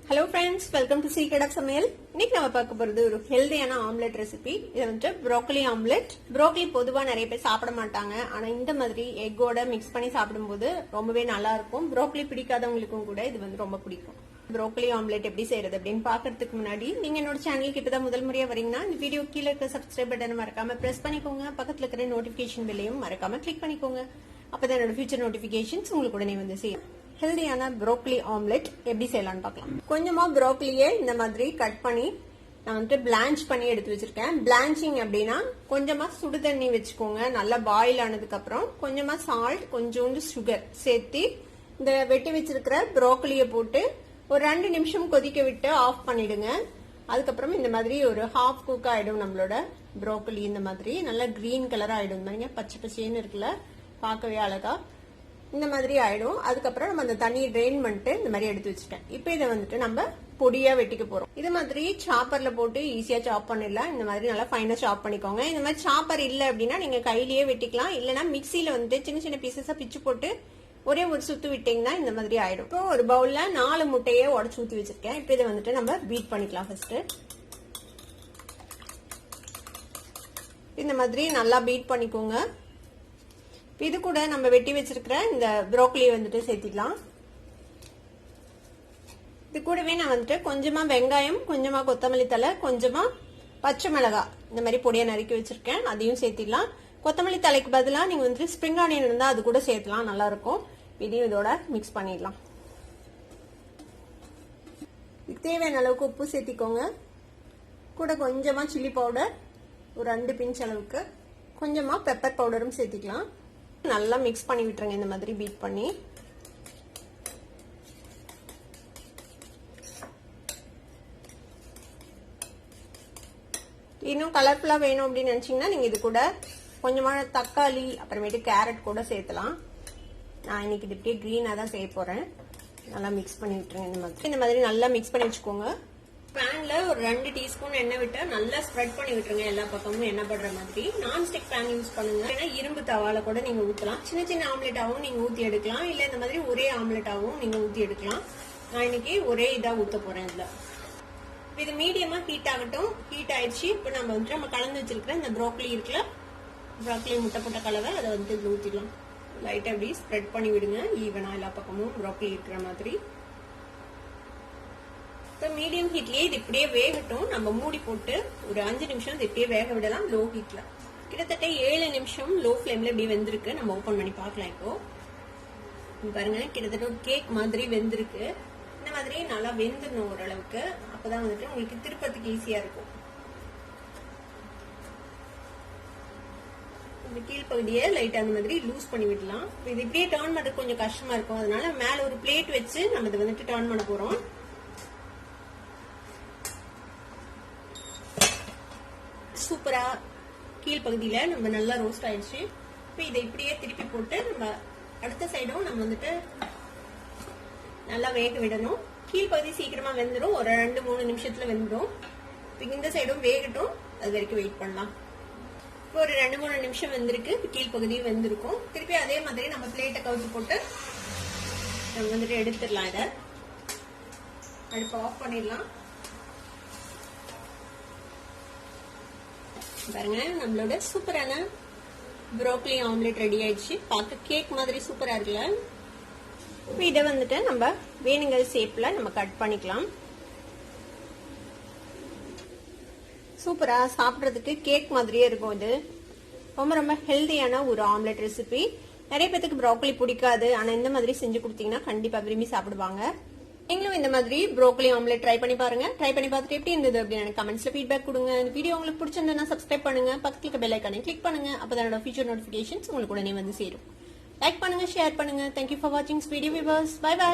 Hello friends, welcome to Secret of Samayal. இன்னைக்கு நம்ம பார்க்க போறது ஒரு ஹெல்தியான ஆம்லெட் ரெசிபி. இது வந்து ப்ரோக்கலி ஆம்லெட். ப்ரோக்கலி பொதுவா நிறைய பேர் சாப்பிட மாட்டாங்க. ஆனா இந்த மாதிரி எக்கோட மிக்ஸ் பண்ணி சாப்பிடும்போது ரொம்பவே நல்லா இருக்கும். ப்ரோக்கலி பிடிக்காதவங்களுக்கும் கூட இது வந்து ரொம்ப பிடிக்கும். ப்ரோக்கலி ஆம்லெட் எப்படி செய்யறது அப்படின்னு பாக்குறதுக்கு முன்னாடி நீங்க என்னோட சேனலுக்கு இப்பதான் முதல் முறையா வரீங்கன்னா இந்த வீடியோ கீழே இருக்க சப்ஸ்கிரைப் பட்டனை மறக்காம பிரஸ் பண்ணிக்கோங்க. பக்கத்துல இருக்கிற நோட்டிபிகேஷன் பெல்லையும் மறக்காம கிளிக் பண்ணிக்கோங்க. அப்பதான் என்னோட ஃபியூச்சர் நோட்டிபிகேஷன்ஸ் உங்களுக்கு உடனே வந்து சேரும். ஹெல்தியான ப்ரோக்கலி ஆம்லெட் எப்படி செய்யலாம்னு பார்க்கலாம். கொஞ்சமா ப்ரோக்கலியே இந்த மாதிரி கட் பண்ணி நான் வந்துட்டு பிளான்ச் பண்ணி எடுத்து வச்சிருக்கேன். பிளான்ச்சிங் அப்படின்னா கொஞ்சமா சுடு தண்ணி வச்சுக்கோங்க. நல்லா பாயில் ஆனதுக்கு அப்புறம் கொஞ்சமா சால்ட், கொஞ்சோண்டு சுகர் சேர்த்து இந்த வெட்டி வச்சிருக்கிற ப்ரோக்கலியை போட்டு ஒரு 2 நிமிஷம் கொதிக்க விட்டு ஆஃப் பண்ணிடுங்க. அதுக்கப்புறம் இந்த மாதிரி ஒரு ஹாஃப் குக் ஆயிடும் நம்மளோட ப்ரோக்கலி. இந்த மாதிரி நல்லா கிரீன் கலர் ஆயிடும். பச்சை பச்சைன்னு இருக்குல்ல, பார்க்கவே அழகா இந்த மாதிரி ஆயிடும். அதுக்கப்புறம் நம்ம அந்த தண்ணியை ட்ரெயின் பண்ணிட்டு இந்த மாதிரி எடுத்து வச்சுட்டேன். இப்போ இதை வந்துட்டு நம்ம பொடியா வெட்டிக்க போறோம். இது மாதிரி சாப்பர்ல போட்டு ஈஸியா சாப் பண்ணிடலாம். இந்த மாதிரி நல்லா ஃபைனா சாப் பண்ணிக்கோங்க. இந்த மாதிரி சாப்பர் இல்ல அப்படின்னா நீங்க கையிலேயே வெட்டிக்கலாம். இல்லைன்னா மிக்சியில வந்துட்டு சின்ன சின்ன பீசஸா பிச்சு போட்டு ஒரே ஒரு சுத்து விட்டீங்கன்னா இந்த மாதிரி ஆயிடும். இப்போ ஒரு பவுல்ல 4 முட்டையை உடச்சு ஊத்தி வச்சிருக்கேன். இப்போ இதை வந்துட்டு நம்ம பீட் பண்ணிக்கலாம். ஃபர்ஸ்ட் இந்த மாதிரி நல்லா பீட் பண்ணிக்கோங்க. இது கூட நம்ம வெட்டி வச்சிருக்கிற இந்த ப்ரோக்கலி வந்துட்டு சேர்த்திக்கலாம். இது கூடவே நான் வந்துட்டு கொஞ்சமா வெங்காயம், கொஞ்சமா கொத்தமல்லி தலை, கொஞ்சமா பச்சை மிளகாய் இந்த மாதிரி பொடியா நறுக்கி வச்சிருக்கேன். அதையும் சேர்த்திடலாம். கொத்தமல்லி தலைக்கு பதிலாக நீங்க வந்துட்டு ஸ்ப்ரிங் ஆனியன் இருந்தா அது கூட சேர்த்தலாம், நல்லா இருக்கும். இதையும் இதோட மிக்ஸ் பண்ணிடலாம். தேவையான அளவுக்கு உப்பு சேர்த்திக்கோங்க. கூட கொஞ்சமா சில்லி பவுடர், ஒரு 2 பிஞ்ச் அளவுக்கு, கொஞ்சமா பெப்பர் பவுடரும் சேர்த்திக்கலாம். நல்லா மிக்ஸ் பண்ணி விட்டுருங்க. இந்த மாதிரி பீட் பண்ணி இன்னும் கலர்ஃபுல்லா வேணும் அப்படின்னு நினைச்சீங்கன்னா நீங்க இது கூட கொஞ்சமான தக்காளி, அப்புறமேட்டு கேரட் கூட சேர்த்தலாம். நான் இன்னைக்கு இது இப்படியே கிரீனா தான் செய்ய போறேன். நல்லா மிக்ஸ் பண்ணி விட்டுருங்க. இந்த மாதிரி நல்லா மிக்ஸ் பண்ணி வச்சுக்கோங்க. பேன்ல ஒரு 2 டீஸ்பூன் எண்ணெய் விட்டு நல்லா ஸ்ப்ரெட் பண்ணி விட்டுருங்க. எல்லா பக்கமும் எண்ணெய் படுற மாதிரி. நான்ஸ்டிக் பேன் யூஸ் பண்ணுங்க. ஏன்னா இரும்பு தவால கூட நீங்க ஊத்தலாம். சின்ன சின்ன ஆம்லெட்டாவும் நீங்க ஊத்தி எடுக்கலாம். இல்ல இந்த மாதிரி ஒரே ஆம்லெட்டாவும் நீங்க ஊத்தி எடுக்கலாம். நான் இன்னைக்கு ஒரே இதா ஊத்த போறேன். இதுல இது மீடியமா ஹீட் ஆகட்டும். ஹீட் ஆயிடுச்சு. இப்போ நம்ம வந்துட்டு நம்ம கலந்து வச்சிருக்கிற இந்த ப்ரோக்கலி இருக்குல்ல, ப்ரோக்கலி முட்டை போட்ட கலவை அதை வந்து இதுல ஊத்திடலாம். லைட்டா அப்படி ஸ்ப்ரெட் பண்ணி விடுங்க. ஈவனா எல்லா பக்கமும் ப்ரோக்கலி இருக்கிற மாதிரி. மீடியம் ஹீட்லயே இது இப்படியே வேகட்டும். நம்ம மூடி போட்டு ஒரு 5 நிமிஷம் இது இப்படியே வேக விடலாம் லோ ஹீட்ல. கிட்டத்தட்ட 7 நிமிஷம் லோ ஃபிளேம்ல இப்படி வெந்திருக்கு. நம்ம ஓபன் பண்ணி பார்க்கலாம். இப்போ பாருங்க, கிட்டத்தட்ட ஒரு கேக் மாதிரி வெந்திருக்கு. இந்த மாதிரி நல்லா வெந்துடணும் ஓரளவுக்கு. அப்பதான் வந்துட்டு உங்களுக்கு திருப்பத்துக்கு ஈஸியா இருக்கும். இந்த கீழ்பகுதியை லைட்டா அந்த மாதிரி லூஸ் பண்ணி விடலாம். இது இப்படியே டர்ன் பண்றது கொஞ்சம் கஷ்டமா இருக்கும். அதனால மேல ஒரு பிளேட் வச்சு நம்ம இதை வந்துட்டு டர்ன் பண்ண போறோம். சூப்பரா கீழ்பகுதியில நம்ம நல்லா ரோஸ்ட் ஆயிடுச்சு. இப்ப இதை இப்படியே திருப்பி போட்டு நம்ம அடுத்த சைடும் நம்ம வந்துட்டு நல்லா வேக விடணும். கீழ்பகுதி சீக்கிரமா வெந்துடும். ஒரு 2-3 நிமிஷத்துல வெந்துடும். இந்த சைடும் வேகட்டும். அது வரைக்கும் வெயிட் பண்ணலாம். இப்போ ஒரு 2-3 நிமிஷம் வெந்திருக்கு. கீழ்பகுதியும் வெந்திருக்கும். திருப்பி அதே மாதிரி நம்ம பிளேட்டை கவுத்து போட்டு நம்ம வந்துட்டு எடுத்துடலாம். இதை அடுப்பு ஆஃப் பண்ணிடலாம். பாருங்க, நம்மளோட சூப்பரான ப்ரோக்கலி ஆம்லெட் ரெடி ஆயிடுச்சு. பார்க்க கேக் மாதிரி சூப்பரா இருக்குல்ல. இதை வந்துட்டு நம்ம வேணுங்கிற ஷேப்ல நம்ம கட் பண்ணிக்கலாம். சூப்பரா சாப்பிட்றதுக்கு கேக் மாதிரியே இருக்கும். இது ரொம்ப ரொம்ப ஹெல்தியான ஒரு ஆம்லெட் ரெசிபி. நிறைய பேருக்கு ப்ரோக்கலி பிடிக்காது. ஆனா இந்த மாதிரி செஞ்சு கொடுத்தீங்கன்னா கண்டிப்பா விரும்பி சாப்பிடுவாங்க. நீங்களும் இந்த மாதிரி ப்ரோக்கலி ஆம்லெட் ட்ரை பண்ணி பாருங்க. ட்ரை பண்ணி பார்த்துட்டு எப்படி இருந்தது அப்படின்னு கமெண்ட்ஸ்ல ஃபீட்பேக் கொடுங்க. இந்த வீடியோ உங்களுக்கு பிடிச்சிருந்தா சப்ஸ்கிரைப் பண்ணுங்க. பக்கத்துல இருக்க பெல் ஐகானை கிளிக் பண்ணுங்க. அப்பதான் என்னோட ஃபியூச்சர் நோட்டிபிகேஷன்ஸ் உங்களுக்கு உடனே வந்து சேரும். லைக் பண்ணுங்க, ஷேர் பண்ணுங்க. தேங்க்யூ ஃபார் வாட்சிங் வீடியோ வியூவர்ஸ். Bye by.